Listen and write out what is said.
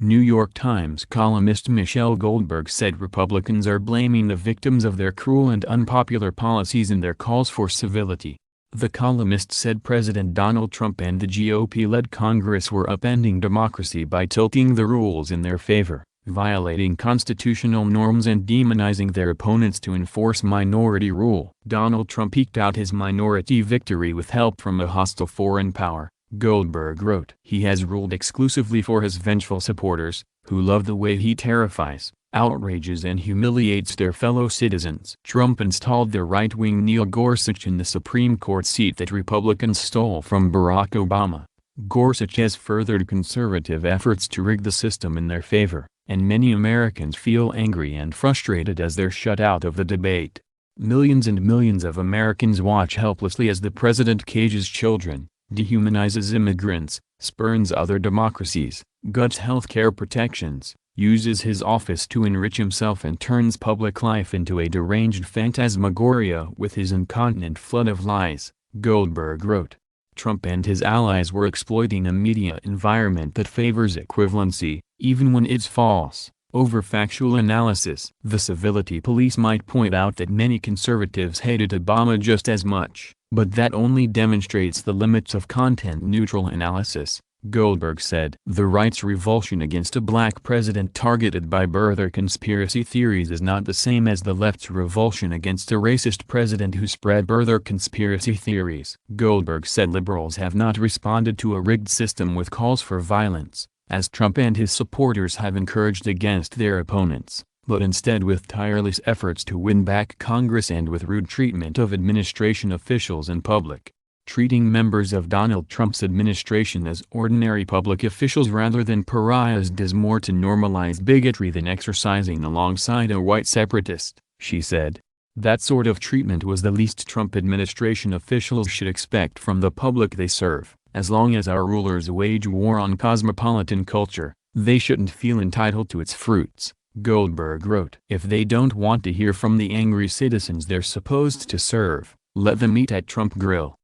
New York Times columnist Michelle Goldberg said Republicans are blaming the victims of their cruel and unpopular policies in their calls for civility. The columnist said President Donald Trump and the GOP-led Congress were upending democracy by tilting the rules in their favor, violating constitutional norms and demonizing their opponents to enforce minority rule. Donald Trump eked out his minority victory with help from a hostile foreign power, Goldberg wrote. He has ruled exclusively for his vengeful supporters, who love the way he terrifies, outrages and humiliates their fellow citizens. Trump installed the right-wing Neil Gorsuch in the Supreme Court seat that Republicans stole from Barack Obama. Gorsuch has furthered conservative efforts to rig the system in their favor, and many Americans feel angry and frustrated as they're shut out of the debate. Millions and millions of Americans watch helplessly as the president cages children, dehumanizes immigrants, spurns other democracies, guts healthcare protections, uses his office to enrich himself and turns public life into a deranged phantasmagoria with his incontinent flood of lies, Goldberg wrote. Trump and his allies were exploiting a media environment that favors equivalency, even when it's false, over factual analysis. The civility police might point out that many conservatives hated Obama just as much, but that only demonstrates the limits of content-neutral analysis, Goldberg said. The right's revulsion against a black president targeted by birther conspiracy theories is not the same as the left's revulsion against a racist president who spread birther conspiracy theories. Goldberg said liberals have not responded to a rigged system with calls for violence, as Trump and his supporters have encouraged against their opponents, but instead with tireless efforts to win back Congress and with rude treatment of administration officials in public. Treating members of Donald Trump's administration as ordinary public officials rather than pariahs does more to normalize bigotry than exercising alongside a white separatist, she said. That sort of treatment was the least Trump administration officials should expect from the public they serve. As long as our rulers wage war on cosmopolitan culture, they shouldn't feel entitled to its fruits, Goldberg wrote. If they don't want to hear from the angry citizens they're supposed to serve, let them eat at Trump Grill.